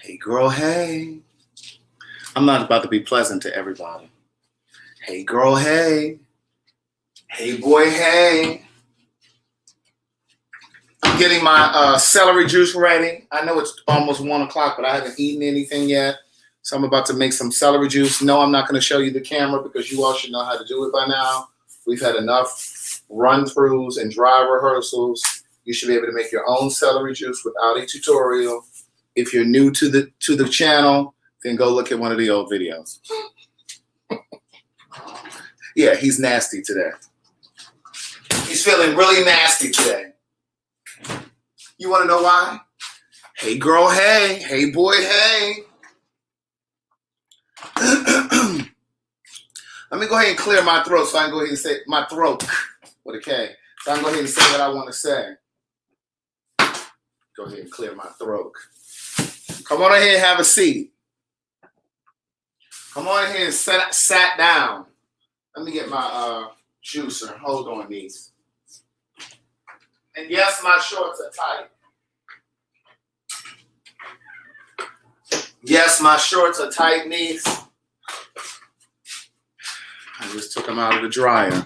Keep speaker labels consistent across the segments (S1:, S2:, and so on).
S1: Hey girl, hey. I'm not about to be pleasant to everybody. Hey girl, hey. Hey boy, hey. I'm getting my celery juice ready. I know it's almost 1 o'clock, but I haven't eaten anything yet. So I'm about to make some celery juice. No, I'm not going to show you the camera because you all should know how to do it by now. We've had enough run-throughs and dry rehearsals. You should be able to make your own celery juice without a tutorial. If you're new to the channel, then go look at one of the old videos. Yeah, he's nasty today. He's feeling really nasty today. You want to know why? Hey girl, hey. Hey boy, hey. Let me go ahead and clear my throat so I can go ahead and say my throat with a K. So I can go ahead and say what I want to say. Go ahead and clear my throat. Come on ahead and have a seat. Come on ahead and sat down. Let me get my juicer. Hold on, niece. And yes, my shorts are tight. Yes, my shorts are tight, niece. I just took them out of the dryer.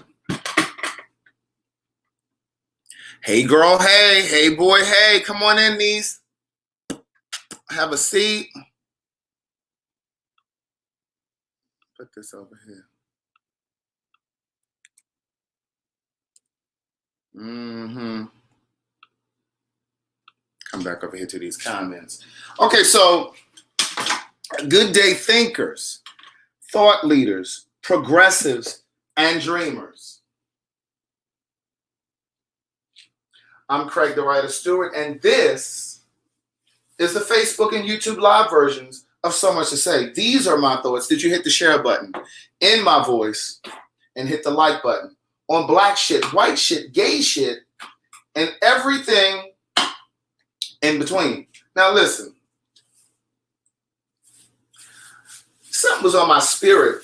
S1: Hey girl, hey. Hey boy, hey. Come on in, niece. Have a seat. Put this over here. Come back over here to these comments. Okay, so good day thinkers, thought leaders, progressives, and dreamers. I'm Craig the Writer Stewart, and this is the Facebook and YouTube live versions of So Much to Say. These are my thoughts. Did you hit the share button in my voice and hit the like button on black shit, white shit, gay shit, and everything in between? Now listen, something was on my spirit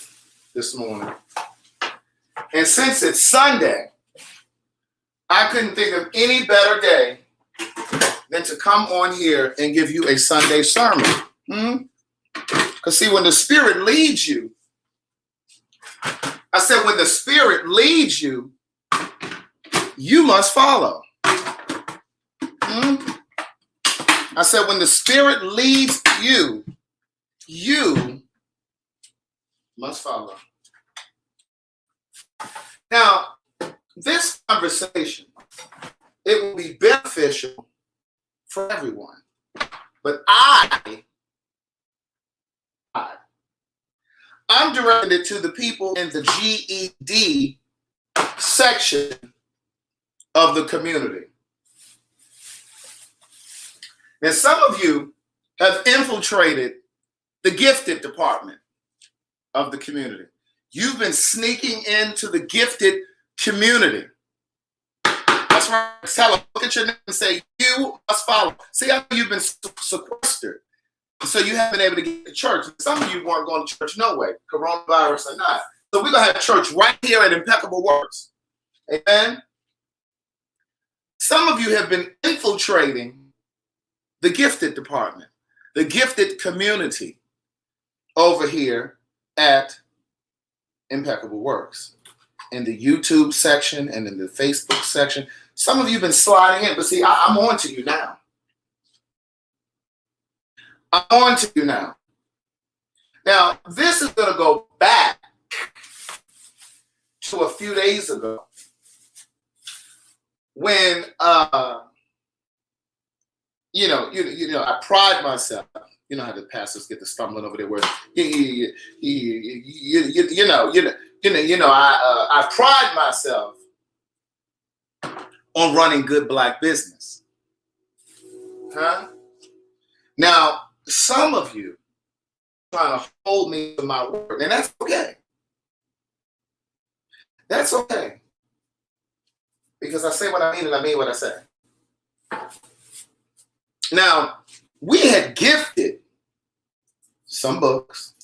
S1: this morning. And since it's Sunday, I couldn't think of any better day than to come on here and give you a Sunday sermon. Because see, when the Spirit leads you, I said, when the Spirit leads you, you must follow. I said, when the Spirit leads you, you must follow. Now, this conversation, it will be beneficial for everyone. But I'm directed to the people in the GED section of the community. Now, some of you have infiltrated the gifted department of the community. You've been sneaking into the gifted community. That's right. Tell them, look at your name and say, you must follow. See how you've been sequestered. So you haven't been able to get to church. Some of you weren't going to church no way, coronavirus or not. So we're going to have church right here at Impeccable Works. Amen? Some of you have been infiltrating the gifted department, the gifted community over here at Impeccable Works. In the YouTube section and in the Facebook section. Some of you have been sliding in, but see, I'm on to you now. I'm on to you now. Now, this is going to go back to a few days ago when, I pride myself. You know how the pastors get to stumbling over their words. I pride myself on running good black business. Now, some of you are trying to hold me to my word, and that's okay. That's okay. Because I say what I mean and I mean what I say. Now, we had gifted some books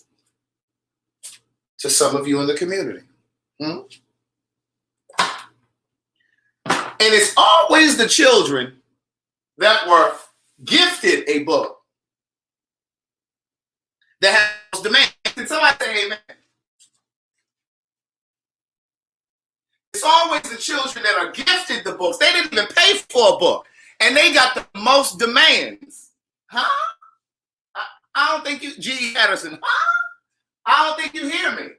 S1: to some of you in the community. And it's always the children that were gifted a book that have those demands. Can somebody say amen? It's always the children that are gifted the books. They didn't even pay for a book, and they got the most demands. Huh? I don't think you, G.E. Patterson, huh? I don't think you hear me.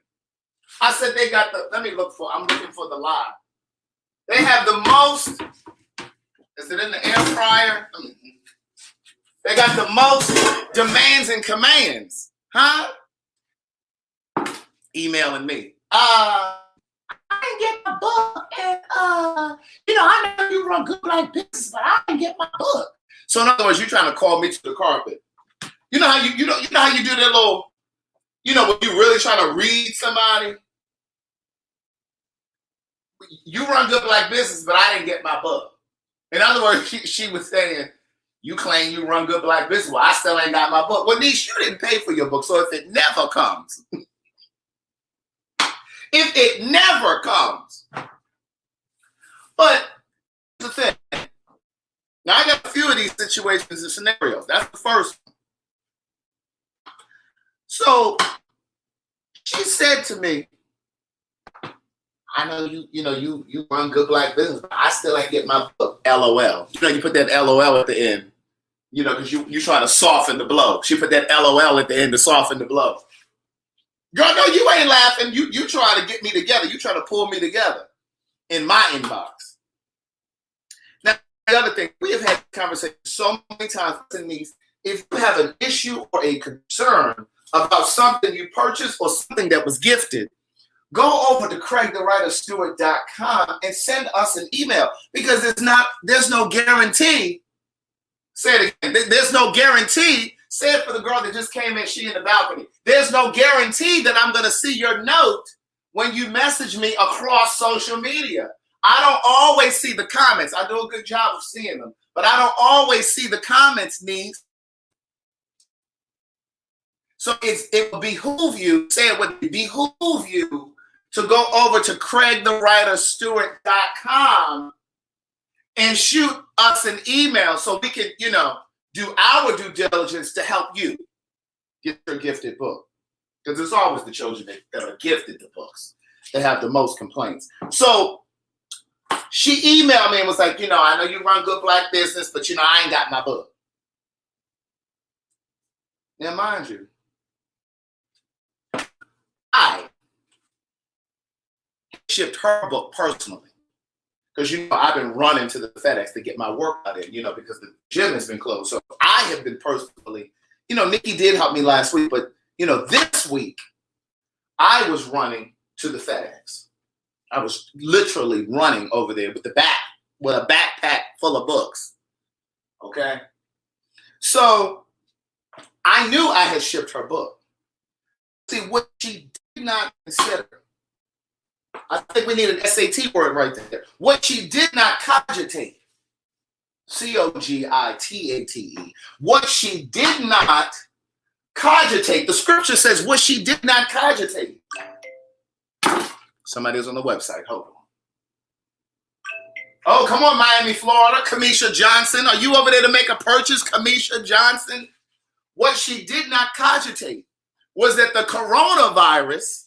S1: I said they got the, I'm looking for the lie. They have the most, is it in the air fryer? They got the most demands and commands. Huh? Emailing me. I didn't get my book, and I know you run good like business, but I didn't get my book. So in other words, you're trying to call me to the carpet. You know how you know how you do that little, when you're really trying to read somebody. You run good like business, but I didn't get my book. In other words, she was saying, you claim you run good black business. Well, I still ain't got my book. Well, niece, you didn't pay for your book, so if it never comes, but the thing. Now, I got a few of these situations and scenarios. That's the first one. So she said to me, I know you run good black business, but I still ain't get my book. LOL. You put that LOL at the end, because you trying to soften the blow. She put that LOL at the end to soften the blow. Girl, no, you ain't laughing. You trying to get me together. You trying to pull me together in my inbox. Now, the other thing, we have had conversations so many times in these. If you have an issue or a concern about something you purchased or something that was gifted, go over to CraigTheWriterStewart.com and send us an email, because there's no guarantee. Say it again. There's no guarantee. Say it for the girl that just came in, she in the balcony. There's no guarantee that I'm going to see your note when you message me across social media. I don't always see the comments. I do a good job of seeing them, but I don't always see the comments, niece. So it will behoove you, say it would behoove you to go over to CraigTheWriterStewart.com and shoot us an email so we can, do our due diligence to help you get your gifted book. Because it's always the children that are gifted the books that have the most complaints. So she emailed me and was like, I know you run good black business, but I ain't got my book. Now, mind you, I shipped her book personally. Because, I've been running to the FedEx to get my workout in, because the gym has been closed. So I have been personally, Nikki did help me last week, but, this week I was running to the FedEx. I was literally running over there with a backpack full of books. Okay. So I knew I had shipped her book. See, what she did not consider, I think we need an SAT word right there. What she did not cogitate, COGITATE, what she did not cogitate, the scripture says what she did not cogitate. Somebody's on the website, hold on. Oh, come on, Miami, Florida, Kamisha Johnson. Are you over there to make a purchase, Kamisha Johnson? What she did not cogitate was that the coronavirus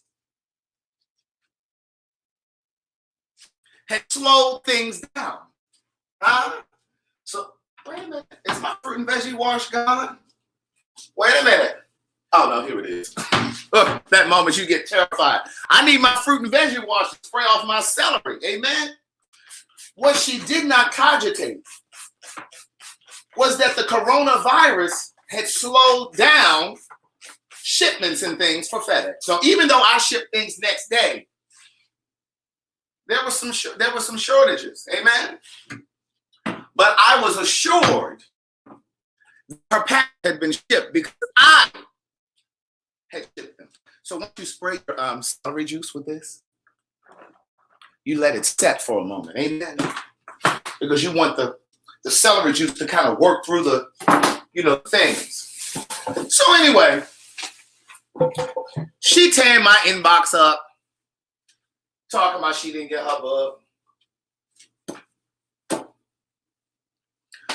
S1: had slowed things down. So, wait a minute. Is my fruit and veggie wash gone? Wait a minute. Oh, no, here it is. That moment you get terrified. I need my fruit and veggie wash to spray off my celery. Amen? What she did not cogitate was that the coronavirus had slowed down shipments and things for FedEx. So even though I ship things next day, there was some shortages. Amen. But I was assured her package had been shipped because I had shipped them. So once you spray your celery juice with this, you let it set for a moment. Amen. Because you want the celery juice to kind of work through the things. So anyway, she tearing my inbox up, talking about she didn't get her book.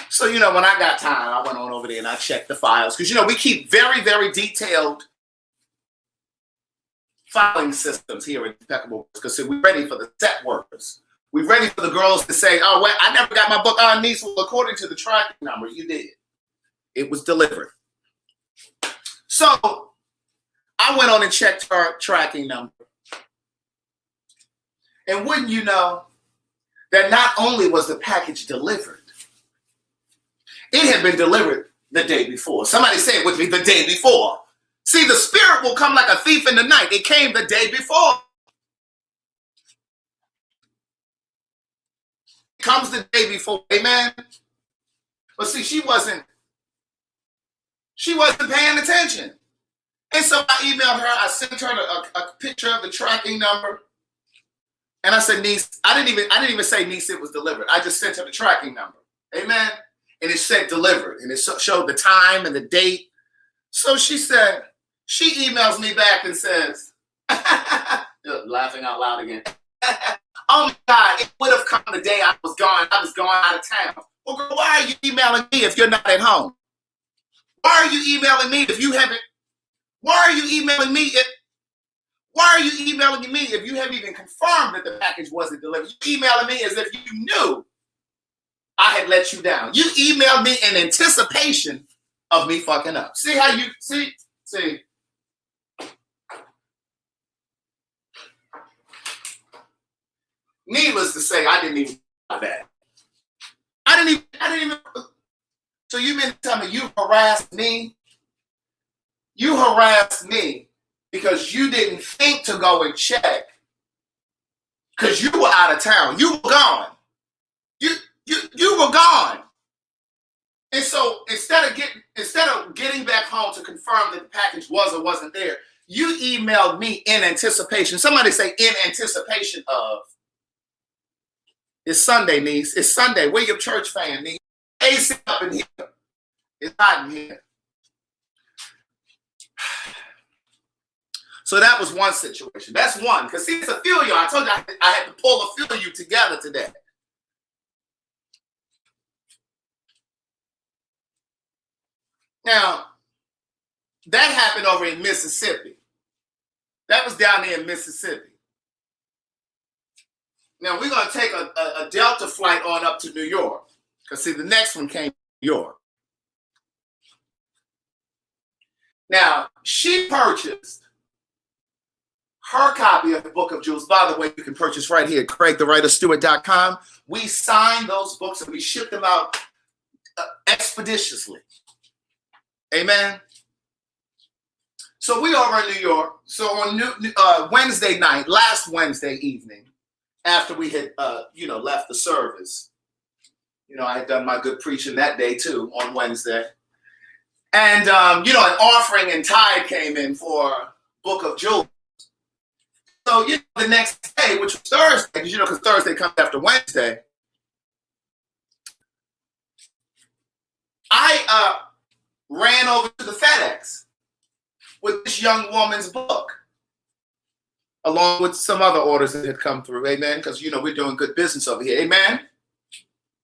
S1: So, when I got time, I went on over there and I checked the files. Because, we keep very, very detailed filing systems here in Impeccable. Because we're ready for the set workers. We're ready for the girls to say, oh, wait, I never got my book on niece. Well, according to the tracking number, you did. It was delivered. So I went on and checked her tracking number. And wouldn't you know that not only was the package delivered, it had been delivered the day before. Somebody say it with me, the day before. See, the spirit will come like a thief in the night. It came the day before. It comes the day before, amen? But see, she wasn't paying attention. And so I emailed her. I sent her a picture of the tracking number. And I said, niece, I didn't even say niece it was delivered. I just sent her the tracking number. Amen. And it said delivered. And it showed the time and the date. So she emails me back and says, laughing out loud again. Oh my God, it would have come the day I was gone. I was going out of town. Well, girl, why are you emailing me if you're not at home? Why are you emailing me if you haven't? Why are you emailing me if you haven't even confirmed that the package wasn't delivered? You emailing me as if you knew I had let you down. You emailed me in anticipation of me fucking up. See how you see? Needless to say, I didn't even do that. I didn't even. So you mean to tell me you harassed me? You harassed me because you didn't think to go and check because you were out of town. You were gone. You were gone. And so instead of getting back home to confirm that the package was or wasn't there, you emailed me in anticipation. Somebody say in anticipation of. It's Sunday, niece. It's Sunday. Where your church fan, niece? AC up in here. It's hot in here. So that was one situation. That's one. Because see, it's a few of you. I told you I had to pull a few of you together today. Now, that happened over in Mississippi. That was down there in Mississippi. Now, we're going to take a Delta flight on up to New York. Because, see, the next one came from New York. Now, she purchased her copy of the Book of Jewels. By the way, you can purchase right here at CraigTheWriterStewart.com. We signed those books and we shipped them out expeditiously. Amen. So we are in New York. So on Wednesday night, last Wednesday evening, after we had left the service, I had done my good preaching that day too on Wednesday, and an offering and tithe came in for Book of Jewels. So the next day, which was Thursday, because Thursday comes after Wednesday, I ran over to the FedEx with this young woman's book, along with some other orders that had come through, amen, because, we're doing good business over here, amen?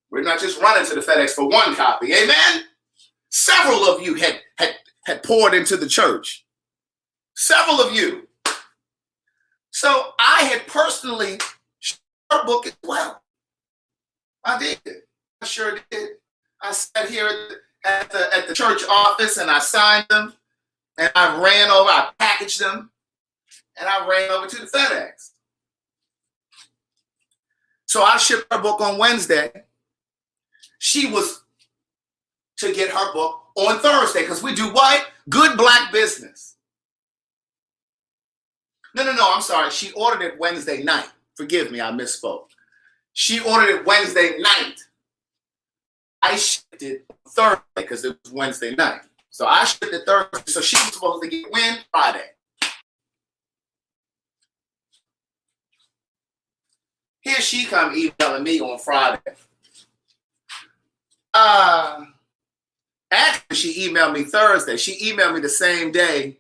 S1: We're not just running to the FedEx for one copy, amen? Several of you had poured into the church. Several of you. So I had personally shared her book as well. I did. I sure did. I sat here at the church office and I signed them, and I packaged them, and I ran over to the FedEx. So I shipped her book on Wednesday. She was to get her book on Thursday because we do what? Good black business. No, I'm sorry. She ordered it Wednesday night. Forgive me, I misspoke. She ordered it Wednesday night. I shipped it Thursday because it was Wednesday night. So I shipped it Thursday. So she was supposed to get when? Friday. Here she come emailing me on Friday. Actually, she emailed me Thursday. She emailed me the same day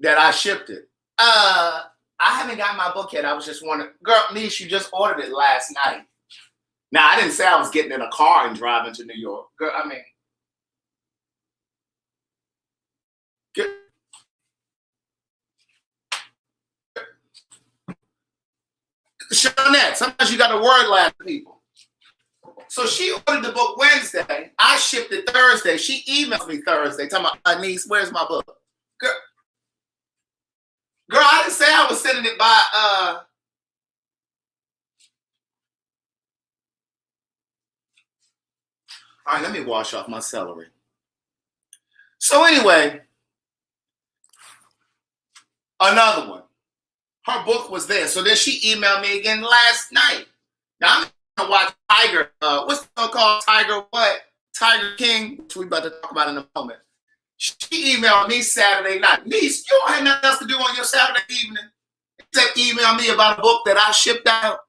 S1: that I shipped it. I haven't got my book yet. I was just wondering, girl, niece, you just ordered it last night. Now, I didn't say I was getting in a car and driving to New York. Girl, I mean, Shawnette, sometimes you got to word last people. So she ordered the book Wednesday. I shipped it Thursday. She emailed me Thursday, talking about, niece, where's my book? Girl, I didn't say I was sending it by, all right, let me wash off my celery. So anyway, another one. Her book was there. So then she emailed me again last night. Now I'm gonna watch Tiger. What's the show called? Tiger what? Tiger King, which we about to talk about in a moment. She emailed me Saturday night. Niece, you don't have nothing else to do on your Saturday evening except email me about a book that I shipped out.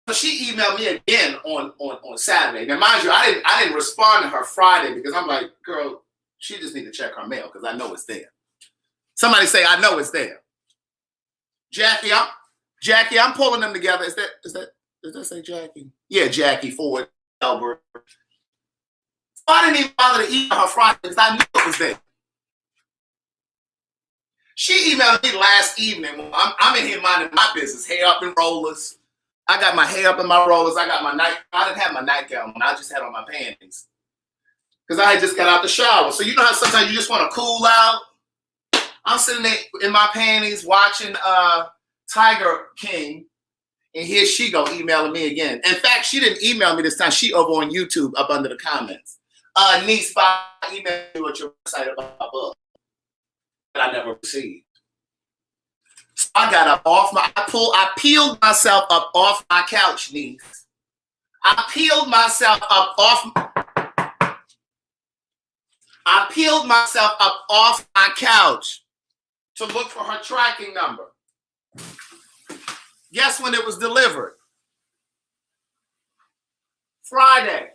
S1: So she emailed me again on Saturday. Now, mind you, I didn't respond to her Friday because I'm like, girl, she just need to check her mail because I know it's there. Somebody say, I know it's there. Jackie, I'm pulling them together. Does that say Jackie? Yeah, Jackie Ford, Albert. I didn't even bother to email her Friday because I knew it was there. She emailed me last evening. I'm in here minding my business, hair up and rollers. I got my hair up in my rollers. I didn't have my nightgown on. I just had on my panties because I had just got out the shower. So you know how sometimes you just want to cool out? I'm sitting there in my panties watching Tiger King, and here she go emailing me again. In fact, she didn't email me this time. She over on YouTube up under the comments. Niece, by email you at your website about my book that I never received. So I got up off I peeled myself up off my couch, niece. I peeled myself up off my couch to look for her tracking number. Guess when it was delivered? Friday.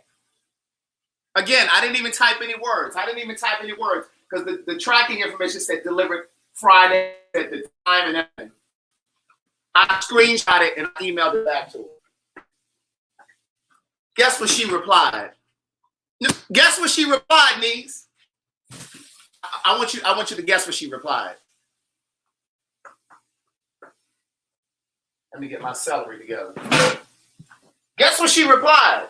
S1: Again, I didn't even type any words. Because the tracking information said delivered Friday at the time and everything. I screenshot it and I emailed it back to her. Guess what she replied? Guess what she replied, niece? I want you to guess what she replied. Let me get my celery together. Guess what she replied?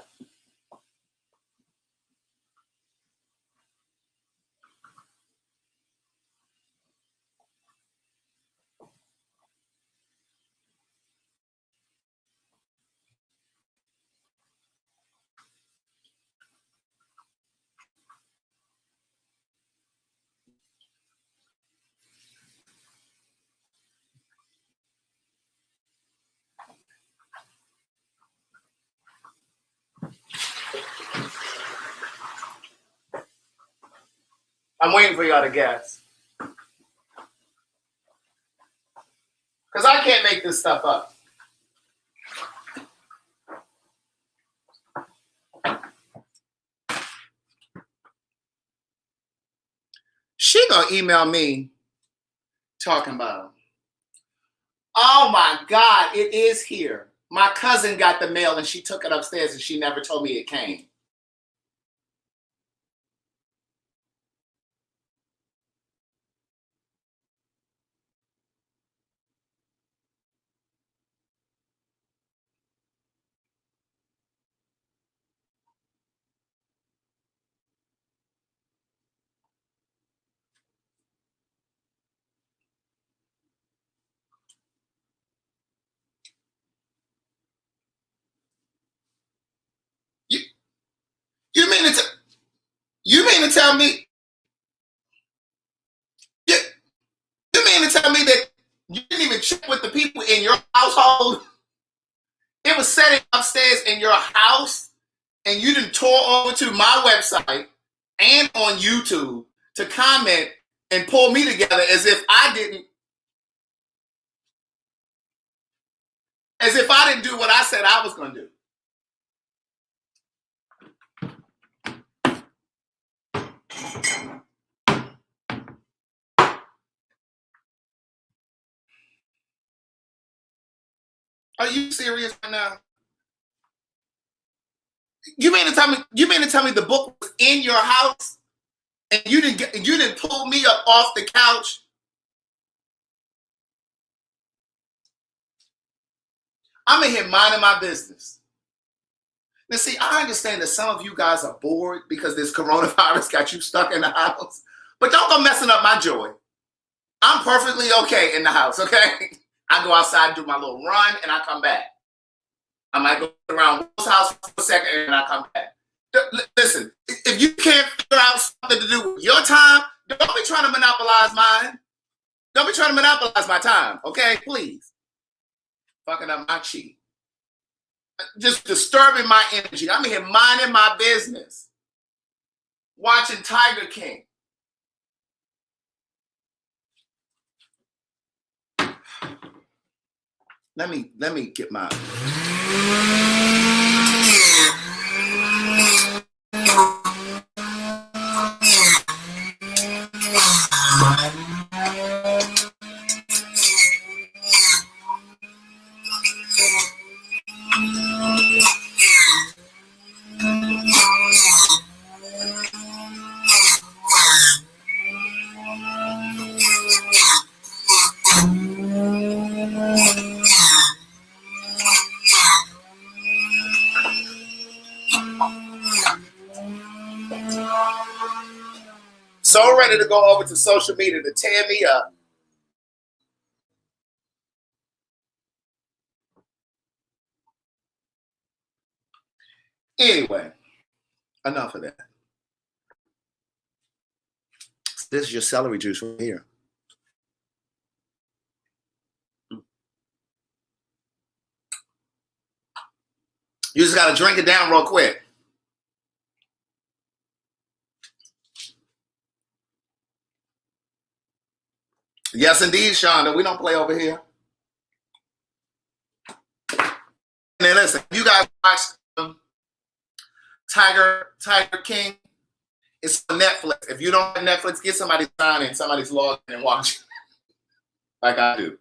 S1: I'm waiting for y'all to guess. Because I can't make this stuff up. She gonna email me talking about, oh my God, it is here. My cousin got the mail and she took it upstairs and she never told me it came. You mean to tell me? You mean to tell me that you didn't even check with the people in your household? It was sitting upstairs in your house, and you didn't tour over to my website and on YouTube to comment and pull me together as if I didn't do what I said I was going to do. Are you serious right now? You mean to tell me the book was in your house and you didn't pull me up off the couch? I'm in here minding my business. Now, see, I understand that some of you guys are bored because this coronavirus got you stuck in the house, but don't go messing up my joy. I'm perfectly okay in the house, okay? I go outside and do my little run and I come back. I might go around Will's house for a second and I come back. Listen, if you can't figure out something to do with your time, don't be trying to monopolize mine. Don't be trying to monopolize my time, okay? Please. Fucking up my chi. Just disturbing my energy. I'm here minding my business. Watching Tiger King. Let me get my so ready to go over to social media to tear me up. Anyway, enough of that. This is your celery juice right here. You just got to drink it down real quick. Yes, indeed, Shonda. We don't play over here. And then listen, you guys watch Tiger King. It's on Netflix. If you don't have Netflix, get somebody signed in. Somebody's logged in and watch it like I do.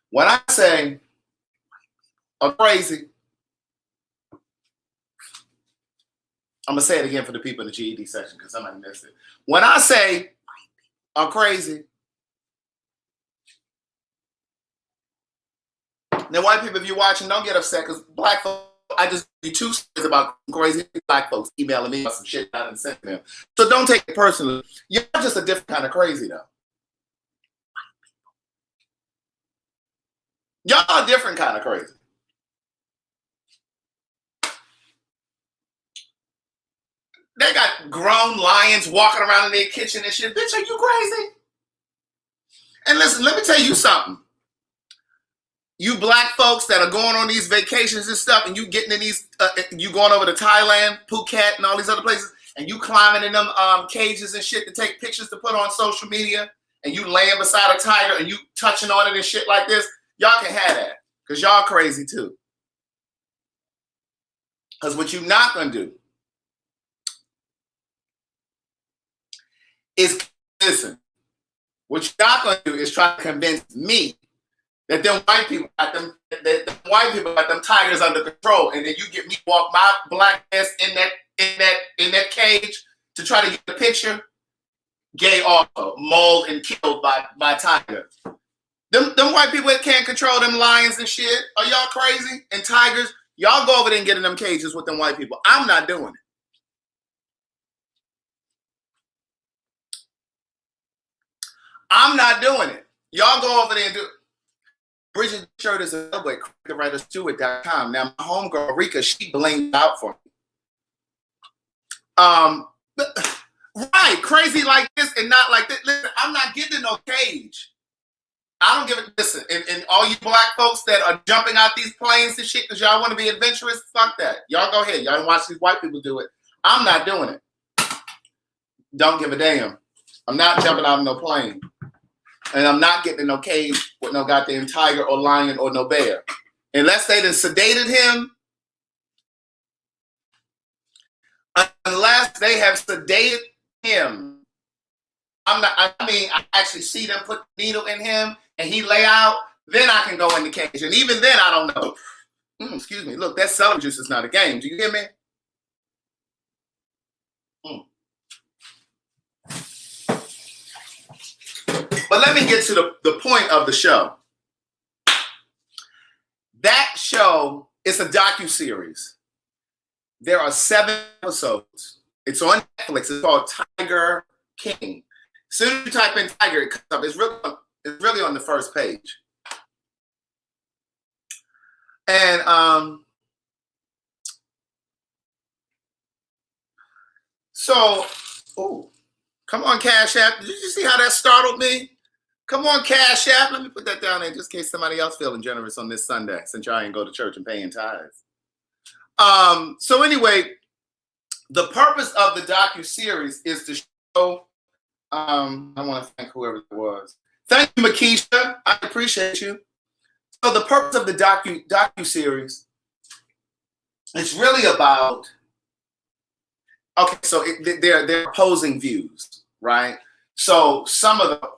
S1: When I say I'm crazy, I'm going to say it again for the people in the GED section because somebody missed it. When I say I'm crazy, now white people, if you're watching, don't get upset because black folks, I just be too serious about crazy black folks emailing me about some shit I didn't send them. So don't take it personally. You're just a different kind of crazy, though. Y'all are a different kind of crazy. They got grown lions walking around in their kitchen and shit. Bitch, are you crazy? And listen, let me tell you something. You black folks that are going on these vacations and stuff, and you getting in these, you going over to Thailand, Phuket, and all these other places, and you climbing in them cages and shit to take pictures to put on social media, and you laying beside a tiger and you touching on it and shit like this, y'all can have that, because y'all crazy too. Because what you not going to do is, listen, what you're not going to do is try to convince me that them white people got them tigers under control, and then you get me walk my black ass in that cage to try to get the picture. Gay also mauled and killed by tigers. Them white people that can't control them lions and shit. Are y'all crazy? And tigers, y'all go over there and get in them cages with them white people. I'm not doing it. I'm not doing it. Y'all go over there and do it. Bridget shirt is a subway, cricketwriterstewart.com. Now, my homegirl, Rika, she blinged out for me. Right, crazy like this and not like this. Listen, I'm not getting in no cage. I don't give it. Listen, and all you black folks that are jumping out these planes and shit because y'all want to be adventurous, fuck that. Y'all go ahead. Y'all watch these white people do it. I'm not doing it. Don't give a damn. I'm not jumping out of no plane. And I'm not getting in no cage with no goddamn tiger or lion or no bear. Unless they done sedated him. Unless they have sedated him. I actually see them put the needle in him and he lay out, then I can go in the cage. And even then, I don't know. Excuse me. Look, that celery juice is not a game. Do you hear me? But let me get to the point of the show. That show is a docuseries. There are 7 episodes. It's on Netflix. It's called Tiger King. As soon as you type in Tiger, it comes up. It's really on the first page. And so, come on, Cash App. Did you see how that startled me? Come on, Cash App. Let me put that down there just in case somebody else feeling generous on this Sunday, since y'all ain't go to church and paying tithes. So anyway, the purpose of the docuseries is to show. I want to thank whoever it was. Thank you, Makisha. I appreciate you. So the purpose of the docuseries is really about. Okay, so they're opposing views, right? So some of them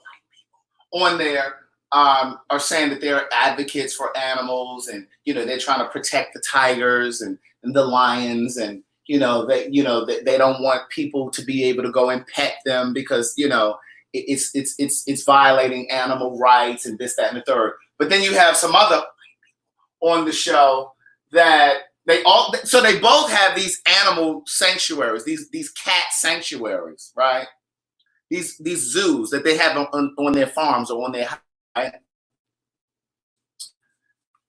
S1: on there are saying that they're advocates for animals, and they're trying to protect the tigers and the lions, and they don't want people to be able to go and pet them because it's violating animal rights and this, that, and the third. But then you have some other on the show that they both have these animal sanctuaries, these cat sanctuaries, right? These zoos that they have on their farms or on their house, right?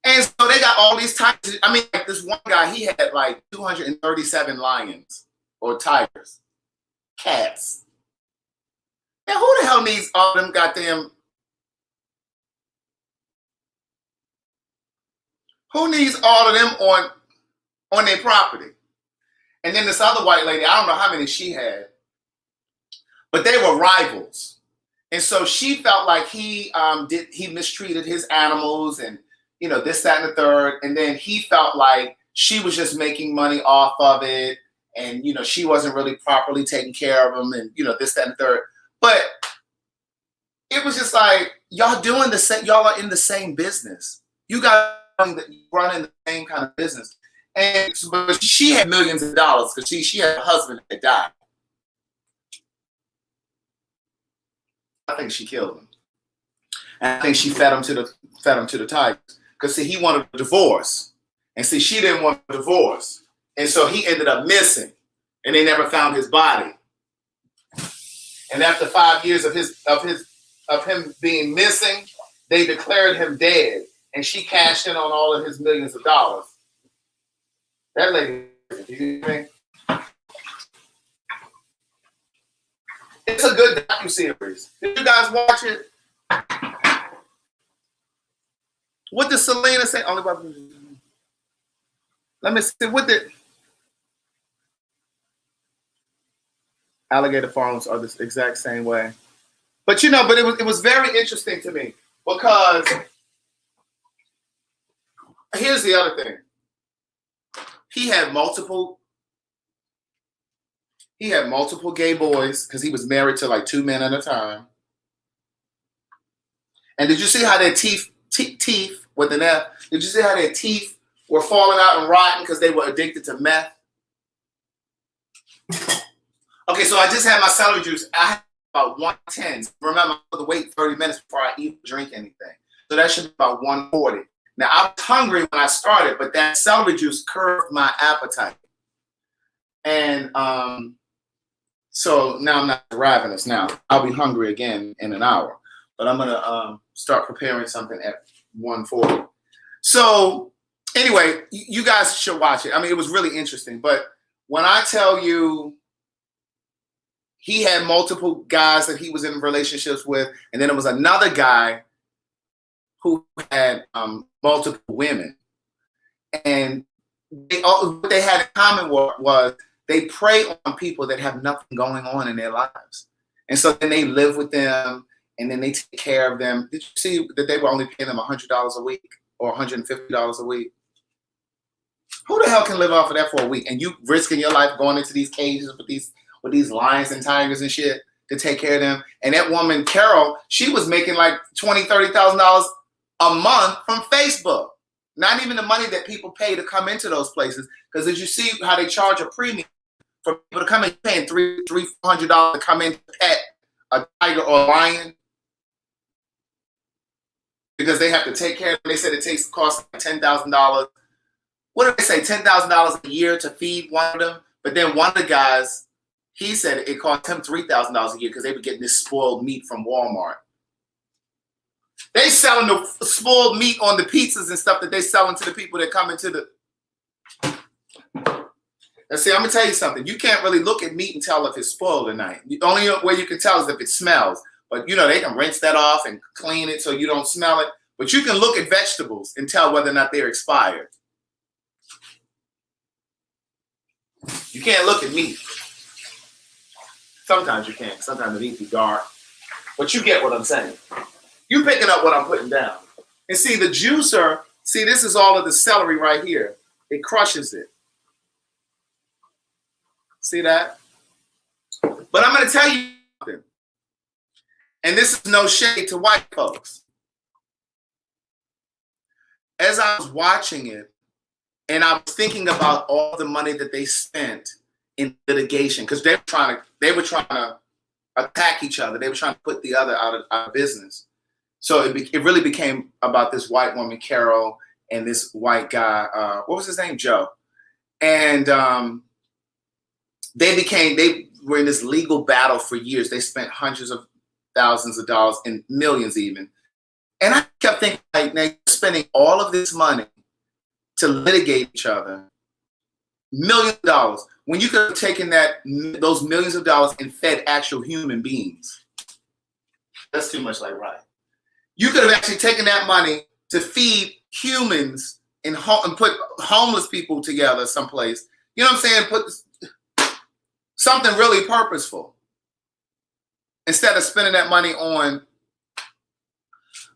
S1: And so they got all these tigers. I mean, like this one guy, he had like 237 lions or tigers, cats. Now, who the hell needs all them goddamn? Who needs all of them on their property? And then this other white lady, I don't know how many she had, but they were rivals. And so she felt like he mistreated his animals and this, that, and the third. And then he felt like she was just making money off of it. And, she wasn't really properly taking care of him and, this, that, and the third. But it was just like, y'all doing the same, y'all are in the same business. You guys running the same kind of business. And but she had millions of dollars because she had a husband that died. I think she killed him. And I think she fed him to the tigers. Because see, he wanted a divorce. And see, she didn't want a divorce. And so he ended up missing. And they never found his body. And after 5 years of him being missing, they declared him dead. And she cashed in on all of his millions of dollars. That lady, do you hear me? It's a good docuseries. Did you guys watch it? What did Selena say? Only about. Let me see. What did alligator farms are the exact same way? But but it was very interesting to me because here's the other thing. He had multiple gay boys because he was married to like 2 men at a time. And did you see how their teeth with an F? Did you see how their teeth were falling out and rotting because they were addicted to meth? Okay, so I just had my celery juice. I had about 110. Remember, I have to wait 30 minutes before I eat or drink anything. So that should be about 140. Now, I was hungry when I started, but that celery juice curbed my appetite. And so now I'm not ravenous now. I'll be hungry again in an hour. But I'm going to start preparing something at 1:40. So anyway, you guys should watch it. I mean, it was really interesting. But when I tell you he had multiple guys that he was in relationships with, and then there was another guy who had multiple women. And what they had in common was they prey on people that have nothing going on in their lives. And so then they live with them and then they take care of them. Did you see that they were only paying them $100 a week or $150 a week? Who the hell can live off of that for a week? And you risking your life going into these cages with these lions and tigers and shit? to take care of them. And that woman, Carol, she was making like $20,000, $30,000 a month from Facebook. Not even the money that people pay to come into those places. Because as you see how they charge a premium for people to come in, paying $300-$400 to come in to pet a tiger or a lion. Because they have to take care of them. They said it costs like $10,000. What did they say? $10,000 a year to feed one of them. But then one of the guys, he said it cost him $3,000 a year because they were getting this spoiled meat from Walmart. They selling the spoiled meat on the pizzas and stuff that they selling to the people that come into the. Now see, I'm gonna tell you something. You can't really look at meat and tell if it's spoiled or not. The only way you can tell is if it smells. But you know, they can rinse that off and clean it so you don't smell it. But you can look at vegetables and tell whether or not they're expired. You can't look at meat. Sometimes you can. Sometimes the meat be dark. But you get what I'm saying. You picking up what I'm putting down. And see, the juicer, see, this is all of the celery right here. It crushes it. See that? But I'm going to tell you something. And this is no shade to white folks. As I was watching it, and I was thinking about all the money that they spent in litigation, because they were trying to attack each other. They were trying to put the other out of business. So it really became about this white woman, Carol, and this white guy, what was his name? Joe. And they were in this legal battle for years. They spent hundreds of thousands of dollars and millions even. And I kept thinking, like, now you're spending all of this money to litigate each other, millions of dollars, when you could have taken those millions of dollars and fed actual human beings. That's too much like right. You could have actually taken that money to feed humans and put homeless people together someplace. You know what I'm saying? Put something really purposeful instead of spending that money on.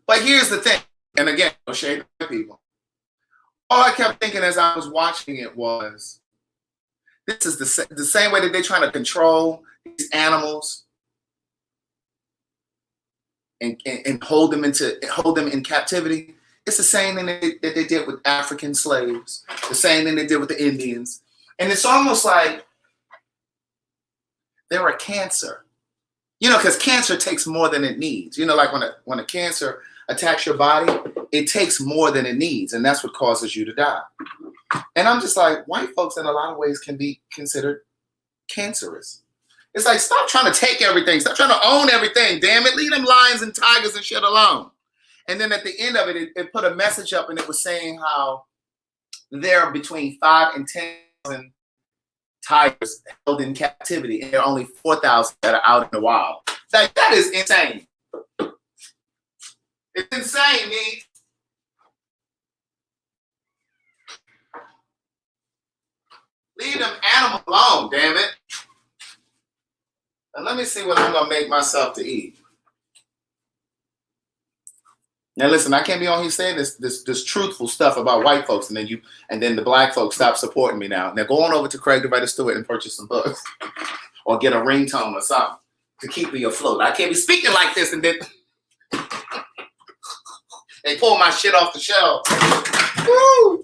S1: But here's the thing, and again, no shade to people. All I kept thinking as I was watching it was, this is the same way that they're trying to control these animals and hold them in captivity. It's the same thing that they did with African slaves, the same thing they did with the Indians. And it's almost like they're a cancer. You know, because cancer takes more than it needs. You know, like when a cancer attacks your body, it takes more than it needs, and that's what causes you to die. And I'm just like, white folks in a lot of ways can be considered cancerous. It's like, stop trying to take everything. Stop trying to own everything. Damn it. Leave them lions and tigers and shit alone. And then at the end of it, it put a message up, and it was saying how there are between 5,000 and 10,000 tigers held in captivity, and there are only 4,000 that are out in the wild. Like, that is insane. It's insane, me. Leave them animals alone, damn it. And let me see what I'm gonna make myself to eat. Now listen, I can't be on here saying this truthful stuff about white folks, and then the black folks stop supporting me now. Now go on over to Craig the Writer Stewart and purchase some books, or get a ringtone or something to keep me afloat. I can't be speaking like this and then they pull my shit off the shelf. Woo!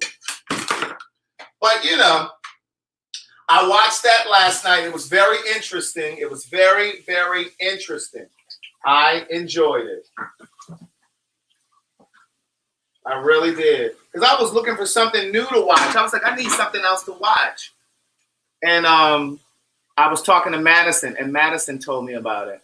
S1: But you know, I watched that last night. It was very interesting. It was very, very interesting. I enjoyed it. I really did. Because I was looking for something new to watch. I was like, I need something else to watch. And I was talking to Madison, and Madison told me about it.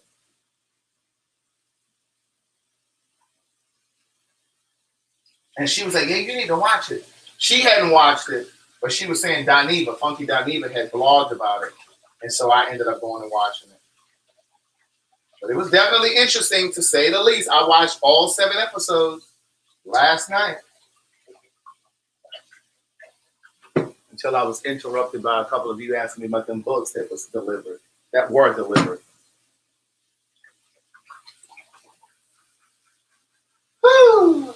S1: And she was like, yeah, you need to watch it. She hadn't watched it, but she was saying Funky Daniva had blogged about it. And so I ended up going and watching it. But it was definitely interesting, to say the least. I watched all 7 episodes last night until I was interrupted by a couple of you asking me about them books that were delivered. Woo!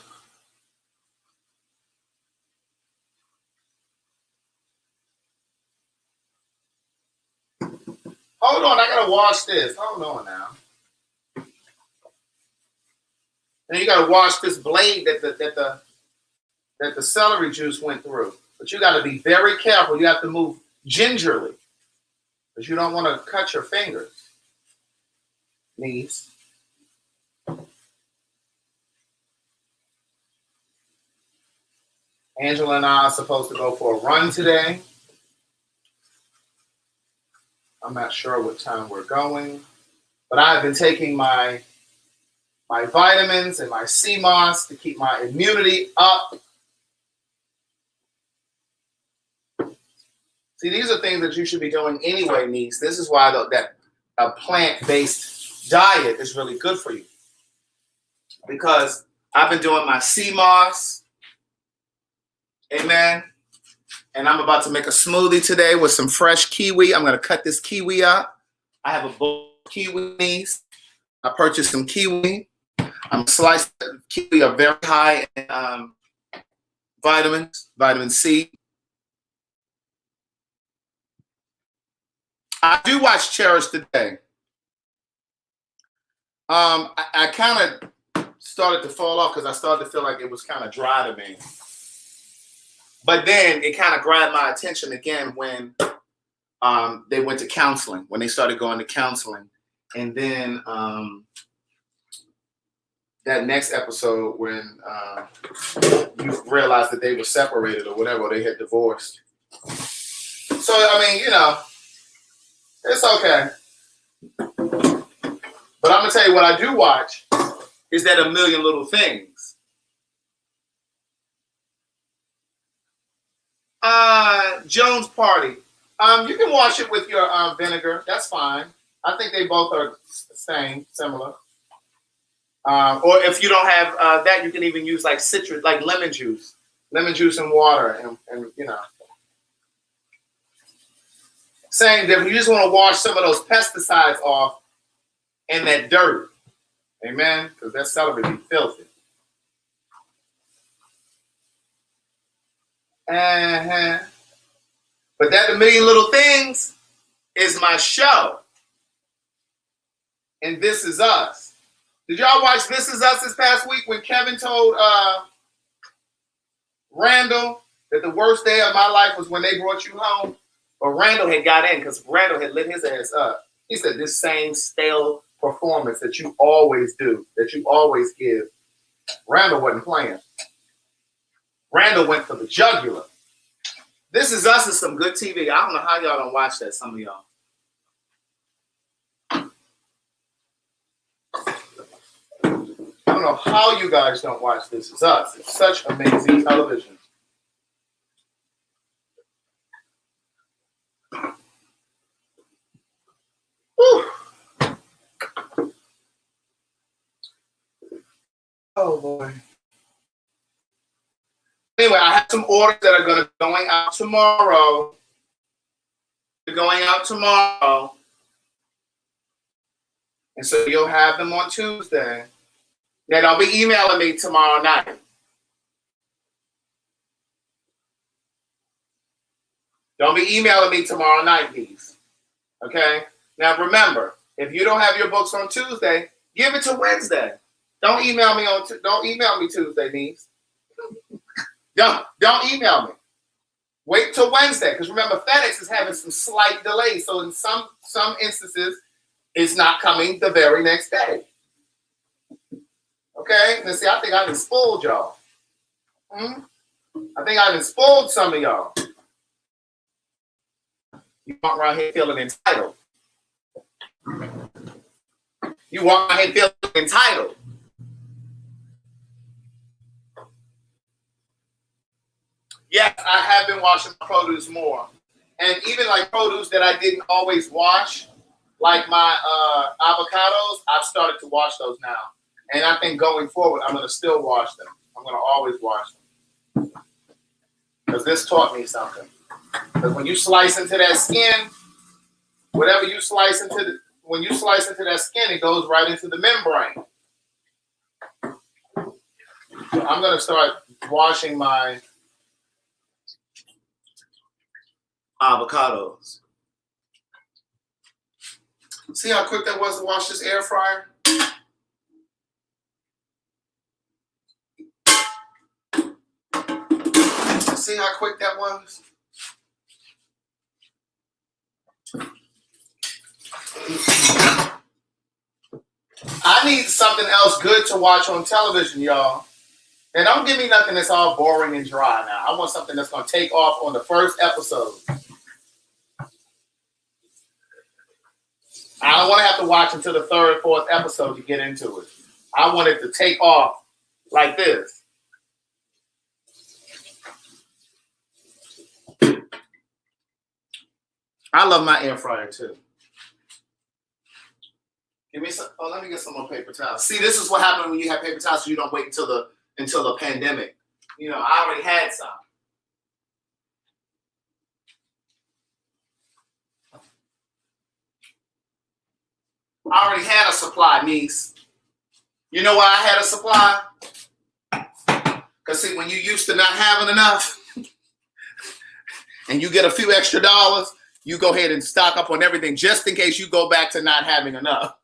S1: Hold on, I gotta wash this. Hold on now. And you gotta wash this blade that the celery juice went through. But you gotta be very careful. You have to move gingerly because you don't want to cut your fingers. Knees. Angela and I are supposed to go for a run today. I'm not sure what time we're going, but I've been taking my vitamins and my sea moss to keep my immunity up. See, these are things that you should be doing anyway, niece. This is why that a plant-based diet is really good for you. Because I've been doing my sea moss. Amen. And I'm about to make a smoothie today with some fresh kiwi. I'm going to cut this kiwi up. I have a bowl of kiwis. I purchased some kiwi. I'm slicing kiwi are very high in vitamins, vitamin C. I do watch Cherish Today. I kind of started to fall off because I started to feel like it was kind of dry to me. But then it kind of grabbed my attention again when they went to counseling, when they started going to counseling. And then that next episode when you realized that they were separated or whatever, or they had divorced. So, I mean, you know, it's okay. But I'm going to tell you what I do watch is that A Million Little Things. Jones Party. You can wash it with your vinegar. That's fine. I think they both are the same, similar. Or if you don't have that, you can even use like citrus, like lemon juice and water, and you know. Saying that we just want to wash some of those pesticides off and that dirt. Amen? Because that celery be filthy. But that A Million Little Things is my show. And This Is Us. Did y'all watch This Is Us this past week when Kevin told Randall that the worst day of my life was when they brought you home? But Randall had got in because Randall had lit his ass up. He said, this same stale performance that you always do, that you always give. Randall wasn't playing. Randall went for the jugular. This Is Us is some good TV. I don't know how y'all don't watch that, some of y'all. I don't know how you guys don't watch This Is Us. It's such amazing television. Whew. Oh, boy. Anyway, I have some orders that are going to be going out tomorrow. They're going out tomorrow. And so you'll have them on Tuesday. Now, they'll be emailing me tomorrow night. Don't be emailing me tomorrow night, please. Okay? Now, remember, if you don't have your books on Tuesday, give it to Wednesday. Don't email me Tuesday, niece. Don't email me. Wait till Wednesday, because remember, FedEx is having some slight delays. So in some instances, it's not coming the very next day. Okay? Now see, I think I done spoiled y'all. I think I done spoiled some of y'all. You walk around here feeling entitled. You walk around here feeling entitled. Yes, I have been washing produce more. And even like produce that I didn't always wash, like my avocados, I've started to wash those now. And I think going forward, I'm going to still wash them. I'm going to always wash them. Because this taught me something. Because when you slice into that skin, whatever you slice into, when you slice into that skin, it goes right into the membrane. So I'm going to start washing my avocados. See how quick that was to wash this air fryer? See how quick that was? I need something else good to watch on television, y'all. And don't give me nothing that's all boring and dry now. I want something that's going to take off on the first episode. I don't want to have to watch until the third, fourth episode to get into it. I want it to take off like this. I love my air fryer too. Give me some. Oh, let me get some more paper towels. See, this is what happens when you have paper towels. So you don't wait until the pandemic. You know, I already had some. I already had a supply, niece. You know why I had a supply? Because see, when you used to not having enough, and you get a few extra dollars, you go ahead and stock up on everything just in case you go back to not having enough.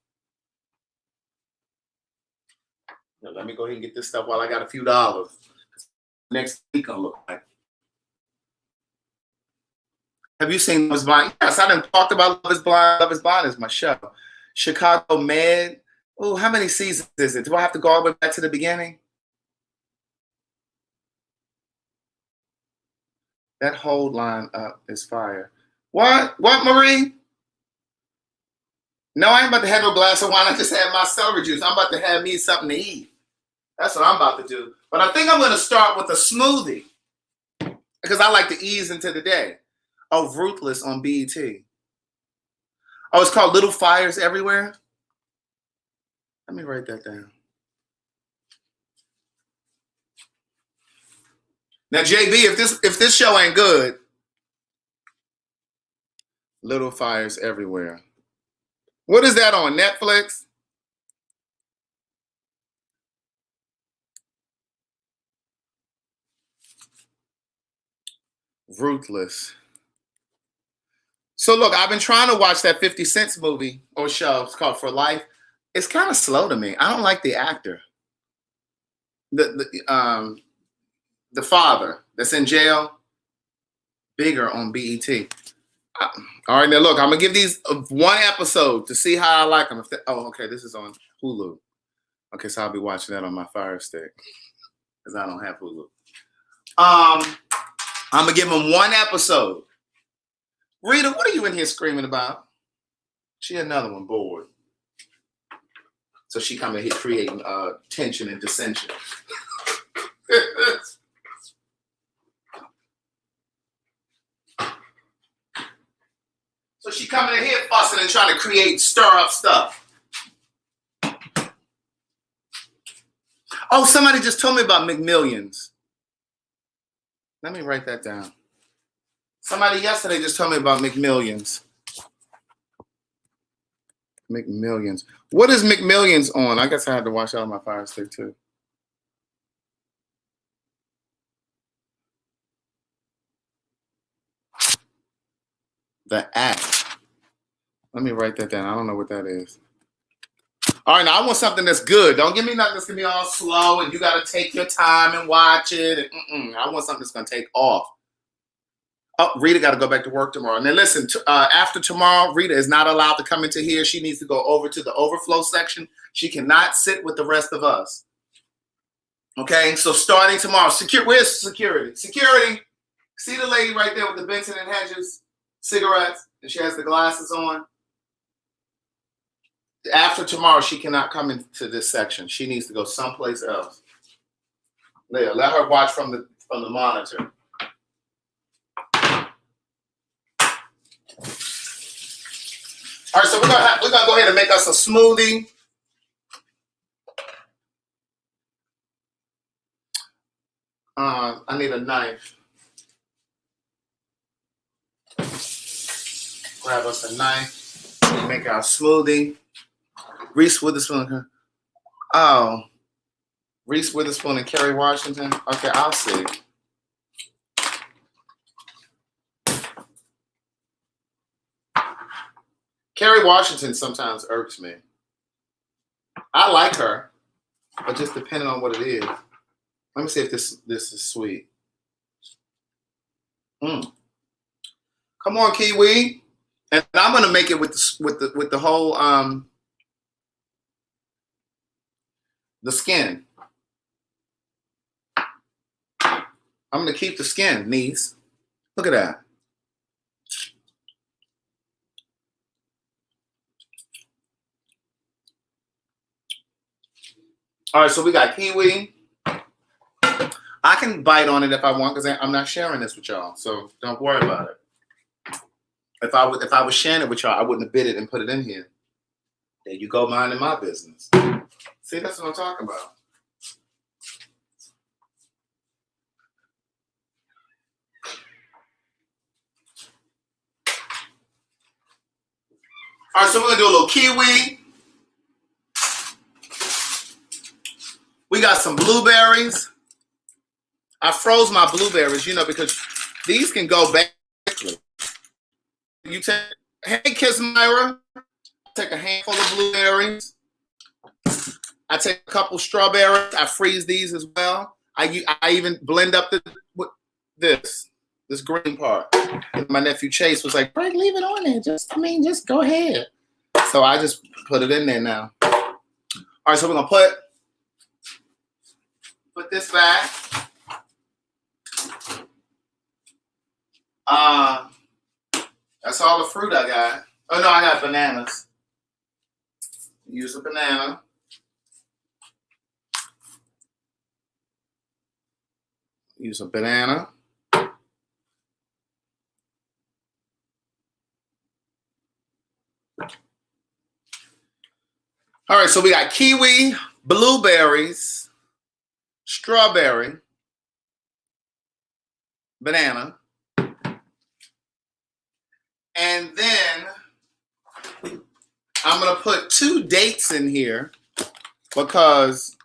S1: Now, let me go ahead and get this stuff while I got a few dollars. Next week gonna look like. Have you seen Love is Blind? Yes, I done talked about Love is Blind. Love is Blind is my show. Chicago Med. Oh, how many seasons is it? Do I have to go all the way back to the beginning? That whole line up is fire. What? What, Marie? No, I ain't about to have no glass of wine. I just had my celery juice. I'm about to have me something to eat. That's what I'm about to do. But I think I'm going to start with a smoothie because I like to ease into the day. Oh, Ruthless on BET. Oh, it's called Little Fires Everywhere. Let me write that down. Now, JB, if this show ain't good, Little Fires Everywhere. What is that on Netflix? Ruthless. So look, I've been trying to watch that 50 Cent movie or show. It's called For Life. It's kind of slow to me. I don't like the actor. The father that's in jail. Bigger on BET. All right, now look, I'm gonna give these one episode to see how I like them. Oh, okay, this is on Hulu. Okay, so I'll be watching that on my Fire Stick because I don't have Hulu. I'm gonna give them one episode. Rita, what are you in here screaming about? She another one bored. So she coming here creating tension and dissension. So she coming in here fussing and trying to stir up stuff. Oh, somebody just told me about McMillions. Let me write that down. Somebody yesterday just told me about McMillions. McMillions. What is McMillions on? I guess I had to watch out on my Fire Stick too. The act. Let me write that down. I don't know what that is. All right, now I want something that's good. Don't give me nothing that's gonna be all slow and you gotta take your time and watch it. I want something that's gonna take off. Oh, Rita got to go back to work tomorrow. Now listen, after tomorrow, Rita is not allowed to come into here. She needs to go over to the overflow section. She cannot sit with the rest of us. Okay, so starting tomorrow, where's security? Security. See the lady right there with the Benson and Hedges cigarettes, and she has the glasses on. After tomorrow, she cannot come into this section. She needs to go someplace else. Leah, let her watch from the monitor. All right, so we're gonna go ahead and make us a smoothie. I need a knife. Grab us a knife and make our smoothie. Reese Witherspoon. Oh, Reese Witherspoon and Kerry Washington. Okay, I'll see. Kerry Washington sometimes irks me. I like her, but just depending on what it is. Let me see if this is sweet. Come on, kiwi. And I'm gonna make it with the whole the skin. I'm gonna keep the skin, niece. Look at that. All right, so we got kiwi. I can bite on it if I want because I'm not sharing this with y'all, so don't worry about it. If I was sharing it with y'all, I wouldn't have bit it and put it in here. There you go, minding my business. See, that's what I'm talking about. All right, so we're gonna do a little kiwi. We got some blueberries. I froze my blueberries, because these can go back quickly. You take, hey, Kiss Myra. Take a handful of blueberries. I take a couple strawberries. I freeze these as well. I even blend up this green part. And my nephew Chase was like, Greg, leave it on there. Just go ahead. So I just put it in there now. All right, so we're gonna put this back. That's all the fruit I got. Oh no, I got bananas. Use a banana. Use a banana. All right, so we got kiwi, blueberries, strawberry, banana, and then I'm going to put 2 dates in here because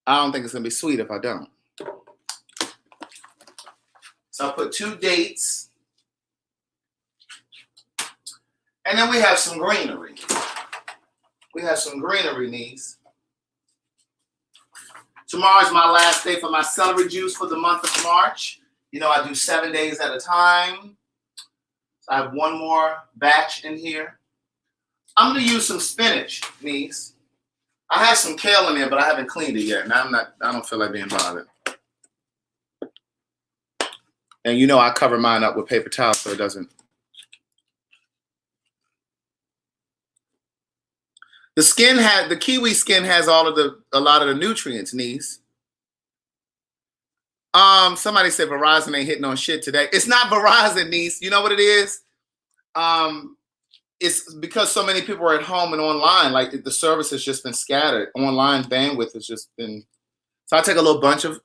S1: I don't think it's going to be sweet if I don't. So I'll put 2 dates. And then we have some greenery. We have some greenery, niece. Tomorrow is my last day for my celery juice for the month of March. I do 7 days at a time. So I have 1 more batch in here. I'm going to use some spinach, niece. I have some kale in there, but I haven't cleaned it yet. And I don't feel like being bothered. And I cover mine up with paper towel so it doesn't. The kiwi skin has a lot of the nutrients, niece. Somebody said Verizon ain't hitting on shit today. It's not Verizon, niece. You know what it is? It's because so many people are at home and online. Like the service has just been scattered. Online bandwidth has just been. So I take a little bunch of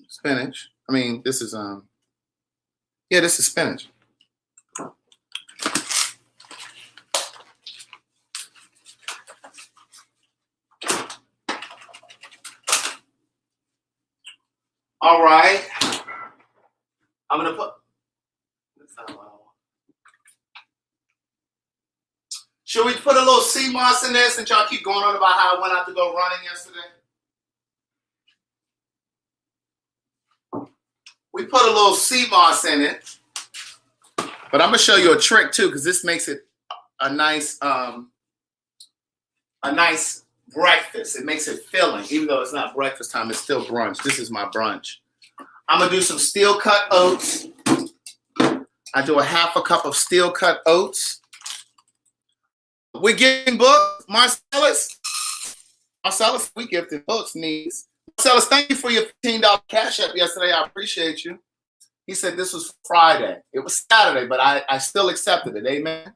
S1: spinach. I mean, this is this is spinach. All right. I'm going to put... Should we put a little sea moss in there since y'all keep going on about how I went out to go running yesterday? We put a little sea moss in it. But I'm going to show you a trick too because this makes it a nice breakfast. It makes it filling. Even though it's not breakfast time, it's still brunch. This is my brunch. I'm going to do some steel cut oats. I do a 1/2 cup of steel cut oats. We're getting books. Marcellus, we gifted books, niece. Marcellus, thank you for your $15 cash app yesterday. I appreciate you. He said this was Friday. It was Saturday, but I still accepted it. Amen.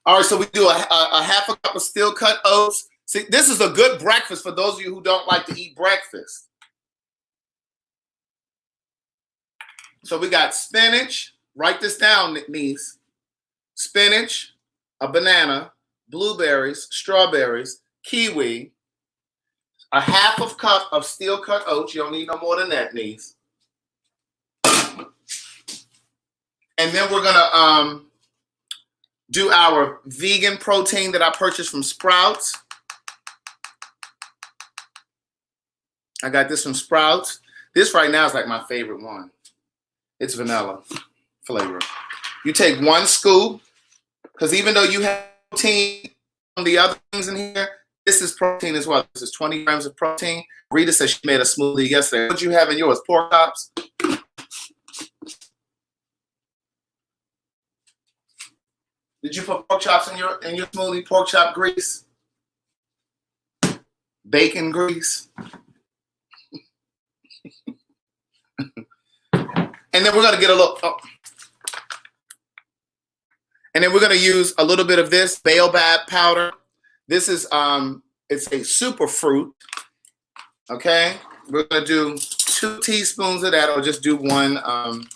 S1: All right, so we do a 1/2 cup of steel cut oats. See, this is a good breakfast for those of you who don't like to eat breakfast. So we got spinach. Write this down, niece. Spinach, a banana, blueberries, strawberries, kiwi, a 1/2 cup of steel cut oats. You don't need no more than that, niece. And then we're gonna do our vegan protein that I purchased from Sprouts. I got this from Sprouts. This right now is like my favorite one. It's vanilla flavor. You take 1 scoop, because even though you have protein on the other things in here, this is protein as well. This is 20 grams of protein. Rita said she made a smoothie yesterday. What did you have in yours? Pork chops? Did you put pork chops in your smoothie? Pork chop grease? Bacon grease? And then we're going to get a little, and then we're going to use a little bit of this baobab powder. This is, it's a super fruit. Okay. We're going to do 2 teaspoons of that, or just do 1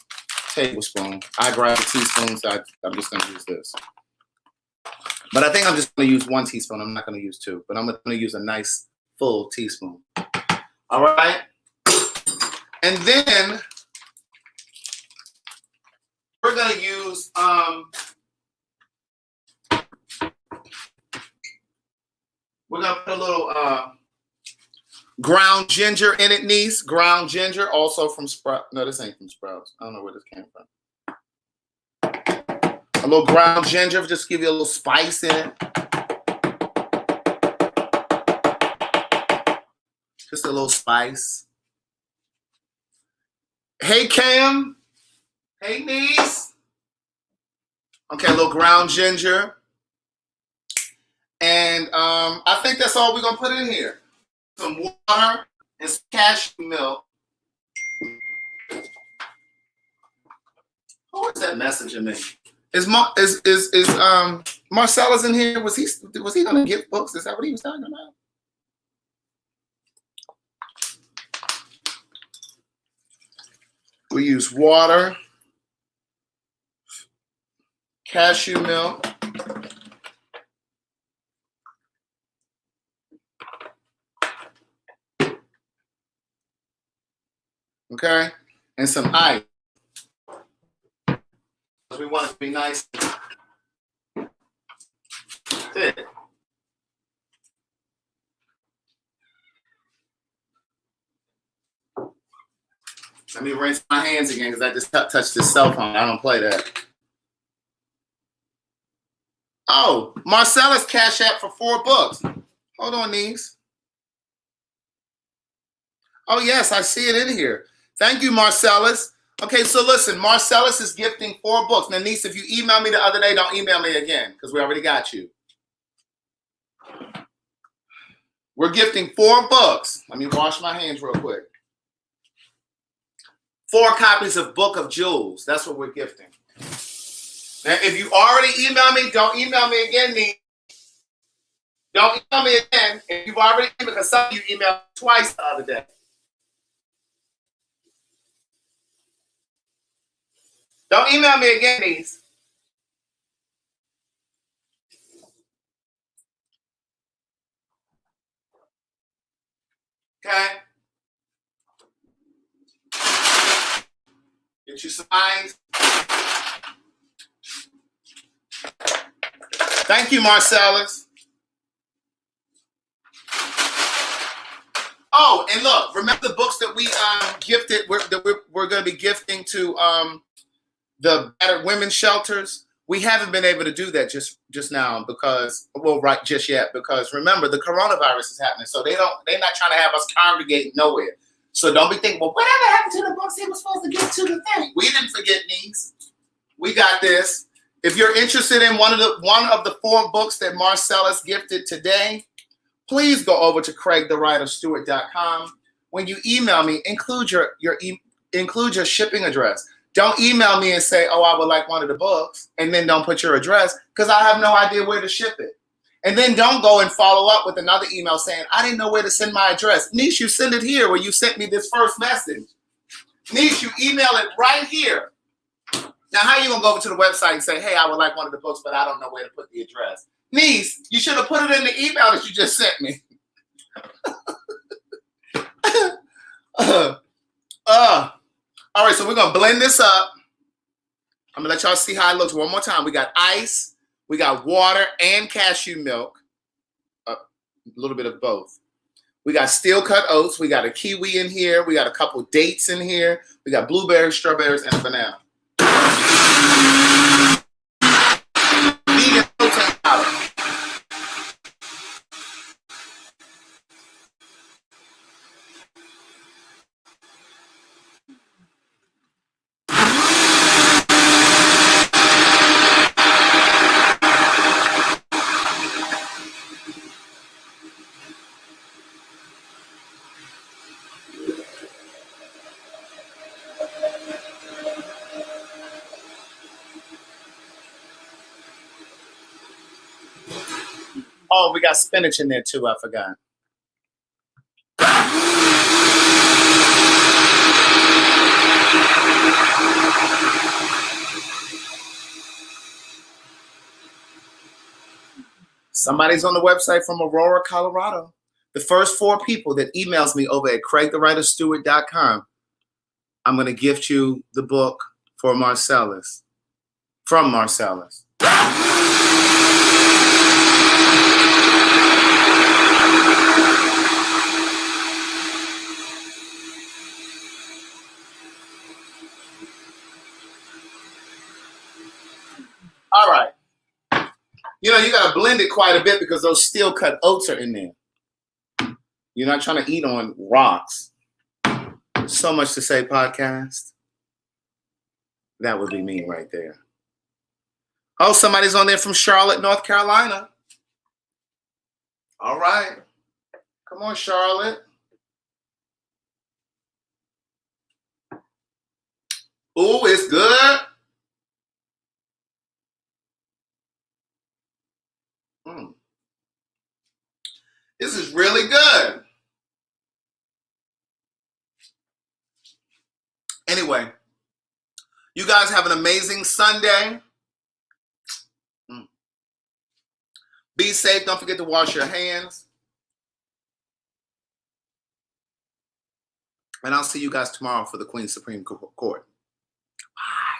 S1: tablespoon. I grabbed a teaspoon, so I'm just going to use this. But I think I'm just going to use 1 teaspoon. I'm not going to use 2, but I'm going to use a nice full teaspoon. All right. And then we're going to use we're going to put a little ground ginger in it, niece. Ground ginger, also from Sprouts. No, this ain't from Sprouts. I don't know where this came from. A little ground ginger, just give you a little spice in it. Just a little spice. Hey, Cam. Hey, niece. Okay, a little ground ginger. And I think that's all we're going to put in here. Some water and some cashew milk. Who is that messaging me? Is Marcellus in here? Was he going to give books? Is that what he was talking about? We use water, cashew milk, okay, and some ice. We want it to be nice. Thick. Let me rinse my hands again because I just touched this cell phone. I don't play that. Oh, Marcellus Cash App for $4. Hold on, niece. Oh, yes, I see it in here. Thank you, Marcellus. Okay, so listen, Marcellus is gifting 4 books. Now, niece, if you emailed me the other day, don't email me again because we already got you. We're gifting 4 books. Let me wash my hands real quick. 4 copies of Book of Jewels. That's what we're gifting. Now, if you already emailed me, don't email me again, niece. Don't email me again. If you've already emailed, because some of you emailed twice the other day. Don't email me again, niece. Okay? Get you some ice. Thank you, Marcellus. Oh, and look, remember the books that we gifted, we're going to be gifting to the battered women's shelters? We haven't been able to do that just now because, well, right, just yet, because remember the coronavirus is happening, so they're not trying to have us congregate nowhere. So don't be thinking, well, whatever happened to the books he was supposed to give to the thing? We didn't forget these. We got this. If you're interested in one of the 4 books that Marcellus gifted today, please go over to CraigTheWriterStewart.com. When you email me, include your shipping address. Don't email me and say, oh, I would like one of the books, and then don't put your address because I have no idea where to ship it. And then don't go and follow up with another email saying, I didn't know where to send my address. Niece, you send it here where you sent me this first message. Niece, you email it right here. Now, how are you going to go over to the website and say, hey, I would like one of the books, but I don't know where to put the address? Niece, you should have put it in the email that you just sent me. All right, so we're going to blend this up. I'm gonna let y'all see how it looks one more time. We got ice, we got water and cashew milk, a little bit of both. We got steel cut oats, we got a kiwi in here, we got a couple dates in here, we got blueberries, strawberries, and a banana. Vegan protein powder. Oh, we got spinach in there too, I forgot. Somebody's on the website from Aurora, Colorado. The first 4 people that emails me over at craigthewriterstewart.com, I'm going to gift you the book for Marcellus, from Marcellus. All right. You know, you got to blend it quite a bit because those steel cut oats are in there. You're not trying to eat on rocks. So much to say, podcast. That would be me right there. Oh, somebody's on there from Charlotte, North Carolina. All right. Come on, Charlotte. Ooh, it's good. This is really good. Anyway, you guys have an amazing Sunday. Be safe. Don't forget to wash your hands. And I'll see you guys tomorrow for the Queen's Supreme Court. Bye.